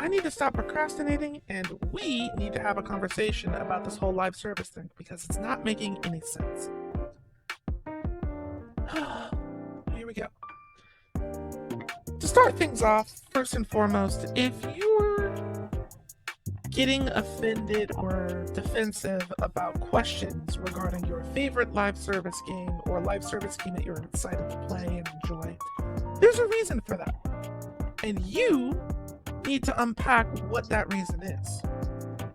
I need to stop procrastinating, and we need to have a conversation about this whole live service thing because it's not making any sense. Here we go. To start things off, first and foremost, if you're getting offended or defensive about questions regarding your favorite live service game or live service game that you're excited to play and enjoy, there's a reason for that. And you need to unpack what that reason is.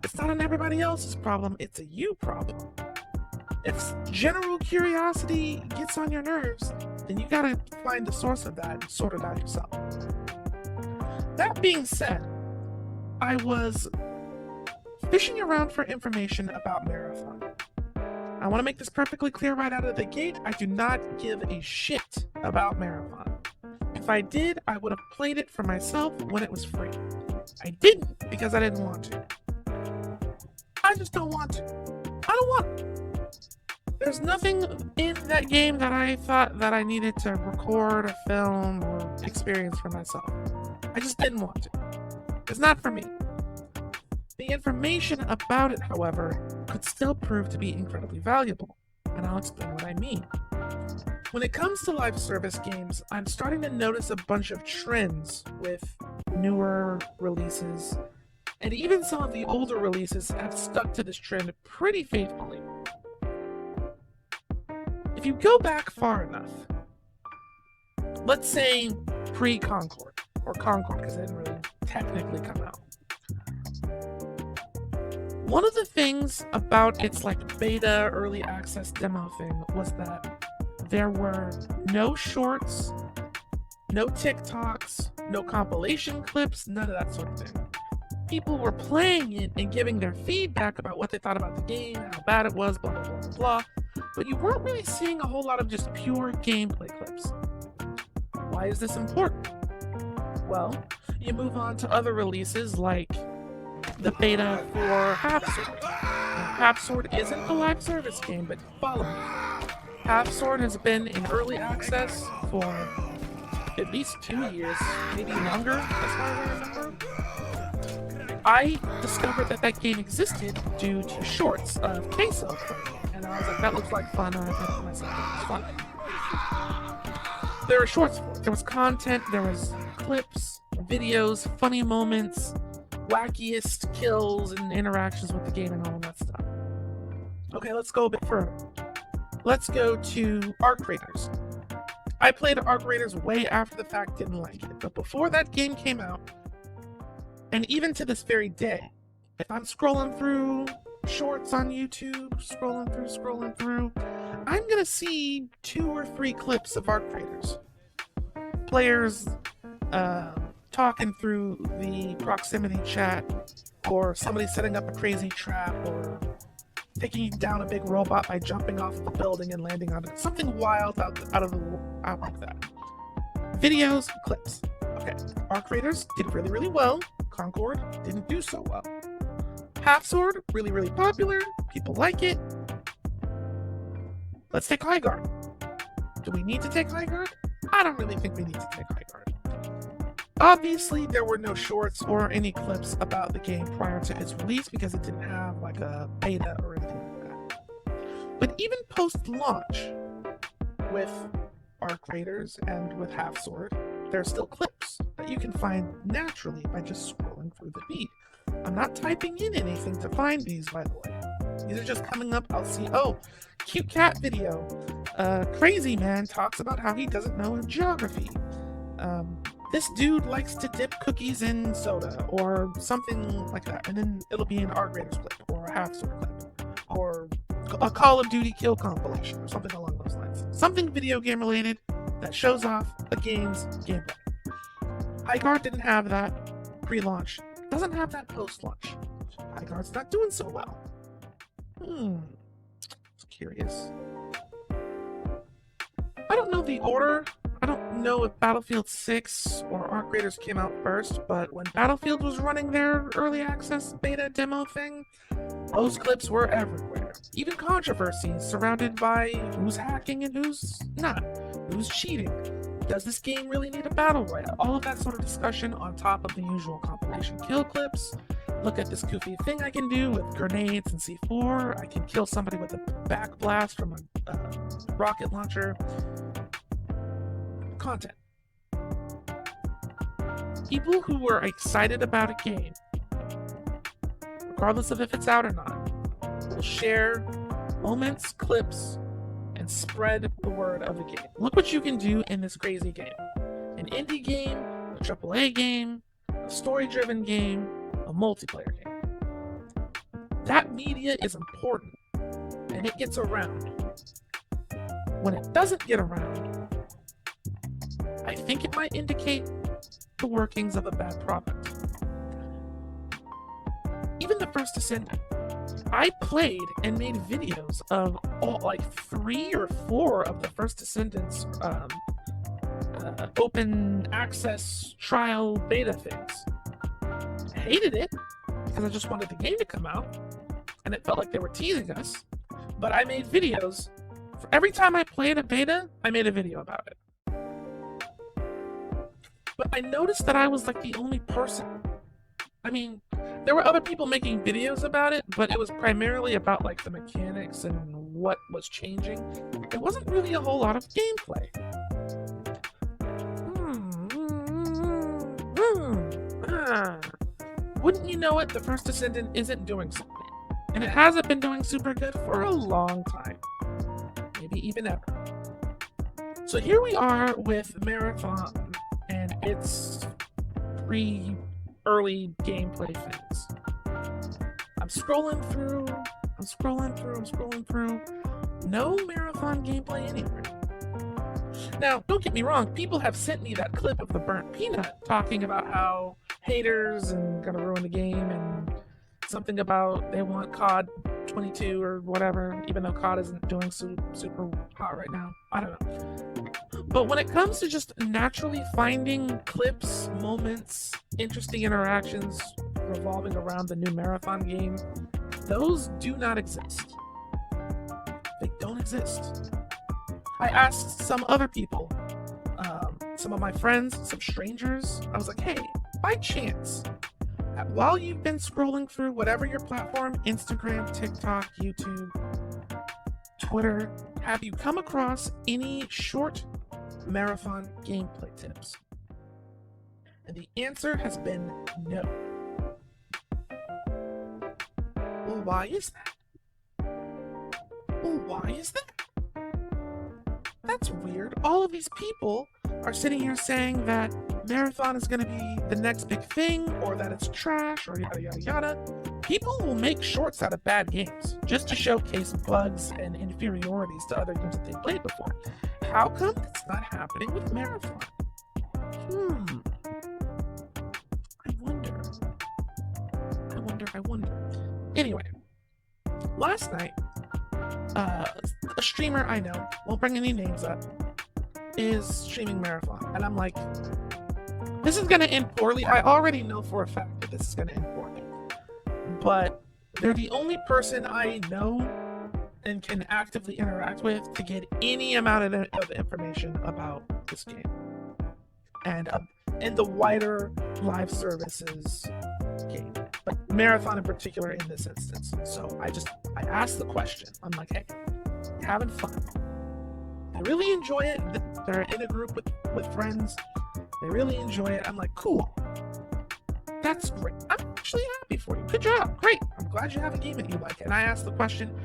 It's not an everybody else's problem, it's a you problem. If general curiosity gets on your nerves, then you gotta find the source of that and sort it out yourself. That being said, I was fishing around for information about Marathon. I want to make this perfectly clear right out of the gate. I do not give a shit about Marathon. If I did, I would have played it for myself when it was free. I didn't because I didn't want to. I just don't want to. I don't want to. There's nothing in that game that I thought that I needed to record or film or experience for myself. I just didn't want to. It's not for me. The information about it, however, could still prove to be incredibly valuable, and I'll explain what I mean. When it comes to live service games, I'm starting to notice a bunch of trends with newer releases, and even some of the older releases have stuck to this trend pretty faithfully. If you go back far enough, let's say pre-Concord, or Concord because it didn't really technically come out. One of the things about its beta early access demo thing was that there were no shorts, no TikToks, no compilation clips, none of that sort of thing. People were playing it and giving their feedback about what they thought about the game, how bad it was, blah, blah, blah, blah, blah. But you weren't really seeing a whole lot of just pure gameplay clips. Why is this important? Well, you move on to other releases like the beta for Half-Sword. Half-Sword isn't a live service game, but follow me. Half-Sword has been in early access for at least 2 years, maybe longer, as far as I remember. I discovered that game existed due to shorts of Queso playing, and I was like, that looks like fun, and I thought to myself, it was fun. There were shorts for it. There was content, there was clips, videos, funny moments, wackiest kills and interactions with the game and all of that stuff. Okay, let's go a bit further. Let's go to Arc Raiders. I played Arc Raiders way after the fact, didn't like it, but before that game came out, and even to this very day, if I'm scrolling through shorts on YouTube, scrolling through, I'm gonna see 2 or 3 clips of Arc Raiders. Players, talking through the proximity chat, or somebody setting up a crazy trap, or taking down a big robot by jumping off of a building and landing on it. Something wild out like that. Videos, clips. Okay, Arc Raiders did really, really well. Concord didn't do so well. Half-Sword, really, really popular. People like it. Let's take Highguard. Do we need to take Highguard? I don't really think we need to take Highguard. Obviously, there were no shorts or any clips about the game prior to its release because it didn't have a beta or anything like that. But even post-launch, with Arc Raiders and with Half-Sword, there are still clips that you can find naturally by just scrolling through the feed. I'm not typing in anything to find these, by the way. These are just coming up. I'll see, oh, cute cat video. Crazy man talks about how he doesn't know geography. This dude likes to dip cookies in soda, or something like that. And then it'll be an Arc Raiders clip, or a Half-Sword clip, or a Call of Duty kill compilation, or something along those lines. Something video game related that shows off a game's gameplay. Highguard didn't have that pre-launch. Doesn't have that post-launch. Highguard's not doing so well. It's curious. I don't know the order. I don't know if Battlefield 6 or Arc Raiders came out first, but when Battlefield was running their early access beta demo thing, those clips were everywhere. Even controversies surrounded by who's hacking and who's not, who's cheating. Does this game really need a battle royale? All of that sort of discussion on top of the usual compilation kill clips. Look at this goofy thing I can do with grenades and C4. I can kill somebody with a back blast from a rocket launcher. Content. People who are excited about a game, regardless of if it's out or not, will share moments, clips, and spread the word of the game. Look what you can do in this crazy game. An indie game, a AAA game, a story-driven game, a multiplayer game. That media is important, and it gets around. When it doesn't get around, I think it might indicate the workings of a bad product. Even the first Ascendant, I played and made videos of all, like 3 or 4 of the first Ascendant's open access trial beta things. I hated it because I just wanted the game to come out, and it felt like they were teasing us. But I made videos. For every time I played a beta, I made a video about it. But I noticed that I was like the only person. I mean, there were other people making videos about it, but it was primarily about like the mechanics and what was changing. There wasn't really a whole lot of gameplay. Wouldn't you know it, the first Ascendant isn't doing something. And it hasn't been doing super good for a long time. Maybe even ever. So here we are with Marathon and its early gameplay things. I'm scrolling through. No Marathon gameplay anywhere. Now, don't get me wrong, people have sent me that clip of the burnt peanut talking about how haters and gonna ruin the game and something about they want COD 22 or whatever, even though COD isn't doing super hot right now. I don't know. But when it comes to just naturally finding clips, moments, interesting interactions revolving around the new Marathon game, those do not exist. They don't exist. I asked some other people, some of my friends, some strangers, I was like, hey, by chance, while you've been scrolling through whatever your platform, Instagram, TikTok, YouTube, Twitter, have you come across any short Marathon gameplay tips? And the answer has been no. Well, why is that? That's weird. All of these people are sitting here saying that Marathon is going to be the next big thing, or that it's trash, or yada yada yada. People will make shorts out of bad games just to showcase bugs and inferiorities to other games that they've played before. How come it's not happening with Marathon? I wonder. Anyway, last night, a streamer I know, won't bring any names up, is streaming Marathon. And I'm like, this is going to end poorly. I already know for a fact that this is going to end poorly. But they're the only person I know and can actively interact with to get any amount of information about this game. And the wider live services game. But Marathon in particular in this instance. So I asked the question. I'm like, hey, having fun. They really enjoy it. They're in a group with friends. They really enjoy it. I'm like, cool. That's great. I'm actually happy for you. Good job. Great. I'm glad you have a game that you like. And I asked the question,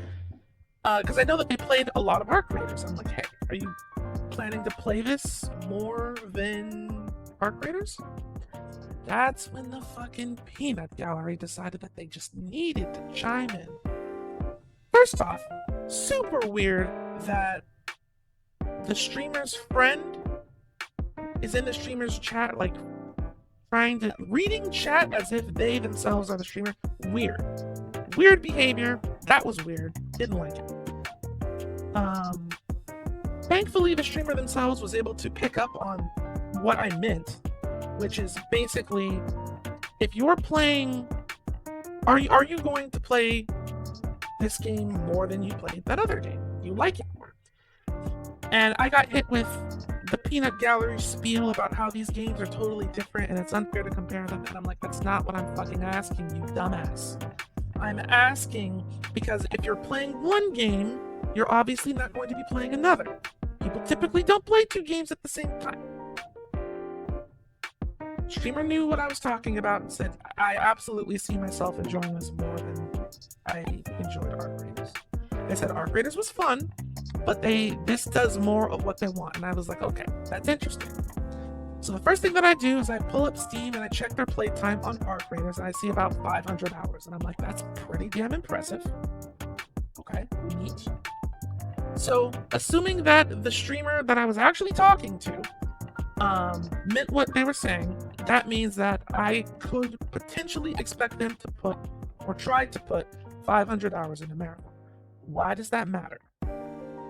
because I know that they played a lot of ARC Raiders. I'm like, hey, are you planning to play this more than ARC Raiders? That's when the fucking peanut gallery decided that they just needed to chime in. First off, super weird that the streamer's friend is in the streamer's chat, like reading chat as if they themselves are the streamer. Weird behavior. That was weird. Didn't like it. Thankfully, the streamer themselves was able to pick up on what I meant, which is basically, if you're playing, are you going to play this game more than you played that other game? You like it more. And I got hit with peanut gallery spiel about how these games are totally different and it's unfair to compare them. And I'm like, that's not what I'm fucking asking you, dumbass. I'm asking because if you're playing one game, you're obviously not going to be playing another. People typically don't play two games at the same time. Streamer knew what I was talking about and said, I absolutely see myself enjoying this more than I enjoyed Arc Raiders. They said Arc Raiders was fun, but this does more of what they want. And I was like, okay, that's interesting. So the first thing that I do is I pull up Steam and I check their playtime on Arc Raiders and I see about 500 hours. And I'm like, that's pretty damn impressive. Okay, neat. So assuming that the streamer that I was actually talking to meant what they were saying, that means that I could potentially expect them to put, or try to put, 500 hours in a marathon. Why does that matter?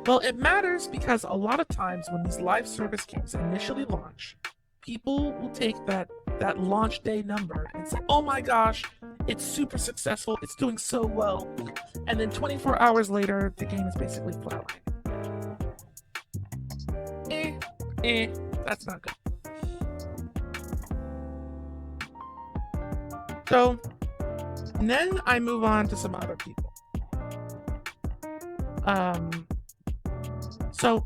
Well, it matters because a lot of times when these live service games initially launch, people will take that launch day number and say, oh my gosh, it's super successful, it's doing so well, and then 24 hours later, the game is basically flatlining. That's not good. So, and then I move on to some other people.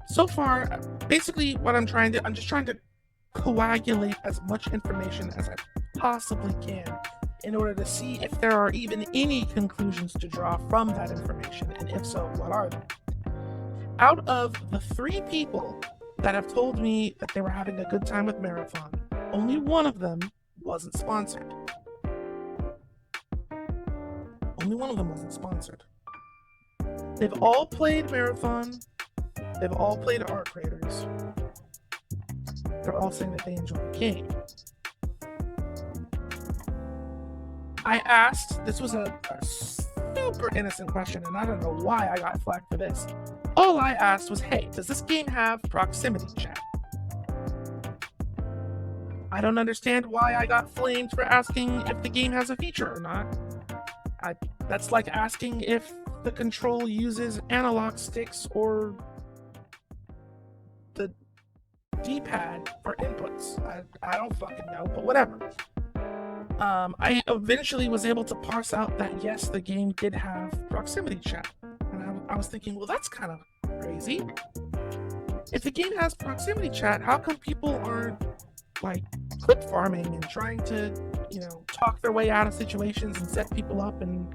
So far, basically what I'm just trying to coagulate as much information as I possibly can in order to see if there are even any conclusions to draw from that information, and if so, what are they? Out of the 3 people that have told me that they were having a good time with Marathon, only one of them wasn't sponsored. Only one of them wasn't sponsored. They've all played Marathon. They've all played Arc Raiders. They're all saying that they enjoy the game. I asked, this was a super innocent question, and I don't know why I got flagged for this. All I asked was, hey, does this game have proximity chat? I don't understand why I got flamed for asking if the game has a feature or not. That's like asking if the control uses analog sticks or the D-pad for inputs. I don't fucking know, but whatever. I eventually was able to parse out that yes, the game did have proximity chat. And I was thinking, well, that's kind of crazy. If the game has proximity chat, how come people aren't like clip farming and trying to, talk their way out of situations and set people up and,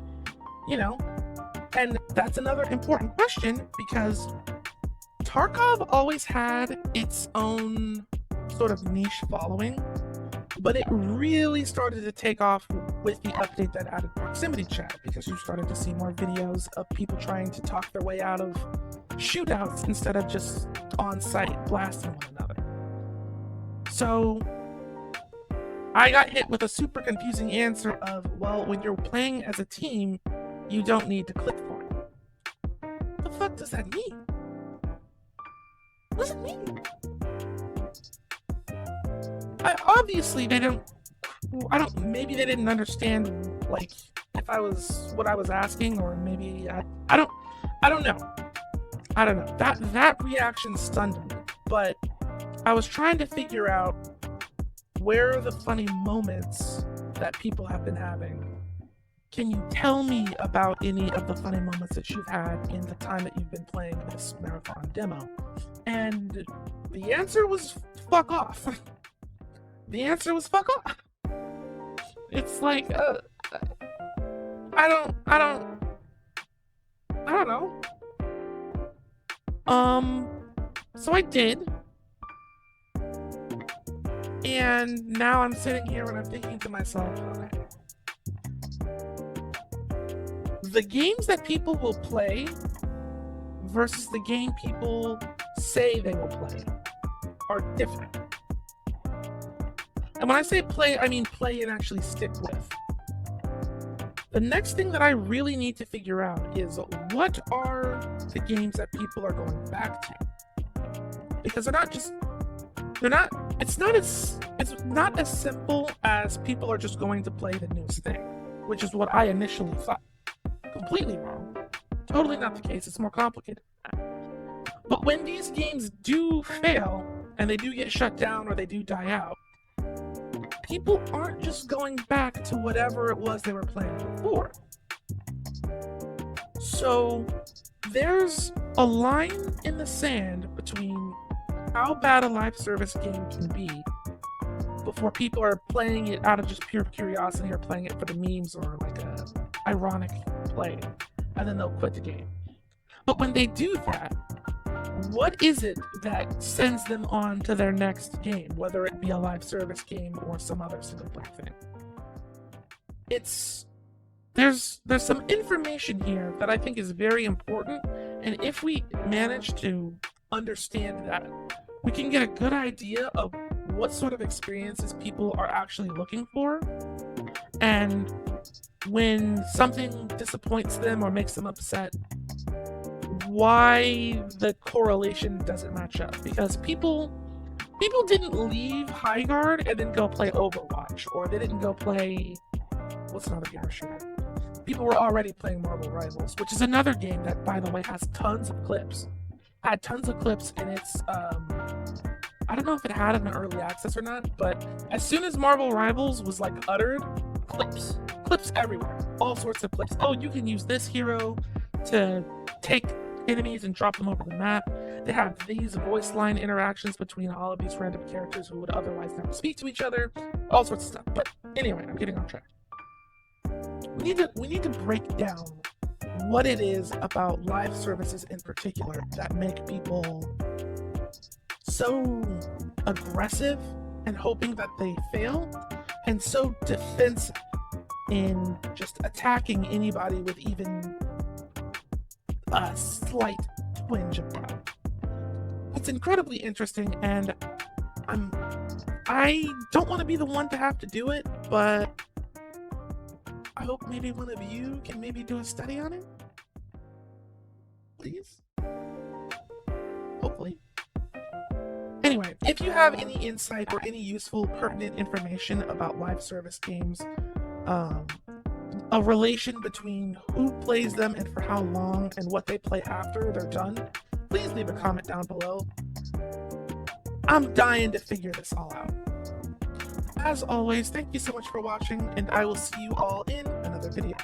and that's another important question because Tarkov always had its own sort of niche following, but it really started to take off with the update that added proximity chat because you started to see more videos of people trying to talk their way out of shootouts instead of just on-site blasting one another. So I got hit with a super confusing answer of, well, when you're playing as a team, you don't need to click for it. What the fuck does that mean? What does it mean? Maybe they didn't understand, like, if I was, what I was asking, or maybe, I don't know. That reaction stunned me, but I was trying to figure out where are the funny moments that people have been having. Can you tell me about any of the funny moments that you've had in the time that you've been playing this Marathon demo? And the answer was fuck off. The answer was fuck off. It's like, I don't know. So I did. And now I'm sitting here and I'm thinking to myself, okay, the games that people will play versus the game people say they will play are different. And when I say play, I mean play and actually stick with. The next thing that I really need to figure out is what are the games that people are going back to? Because it's not as simple as people are just going to play the newest thing, which is what I initially thought. Completely wrong. Totally not the case. It's more complicated than that. But when these games do fail and they do get shut down or they do die out, people aren't just going back to whatever it was they were playing before. So there's a line in the sand between how bad a live service game can be before people are playing it out of just pure curiosity or playing it for the memes or like a ironic play, and then they'll quit the game. But when they do that, what is it that sends them on to their next game, whether it be a live service game or some other single player thing? There's some information here that I think is very important, and if we manage to understand that, we can get a good idea of what sort of experiences people are actually looking for, and when something disappoints them or makes them upset, why the correlation doesn't match up. Because people didn't leave Highguard and then go play Overwatch, or they didn't go play, what's another gamer shooter? People were already playing Marvel Rivals, which is another game that, by the way, has tons of clips. Had tons of clips in its I don't know if it had an early access or not, but as soon as Marvel Rivals was like uttered, clips everywhere, all sorts of clips. Oh, you can use this hero to take enemies and drop them over the map. They have these voice line interactions between all of these random characters who would otherwise never speak to each other, all sorts of stuff. But anyway, I'm getting off track. We need to break down what it is about live services in particular that make people so aggressive and hoping that they fail, and so defensive in just attacking anybody with even a slight twinge of doubt. It's incredibly interesting, and I don't want to be the one to have to do it, but I hope maybe one of you can maybe do a study on it. Please. Hopefully. Anyway, if you have any insight or any useful, pertinent information about live service games, a relation between who plays them and for how long, and what they play after they're done, please leave a comment down below. I'm dying to figure this all out. As always, thank you so much for watching, and I will see you all in another video.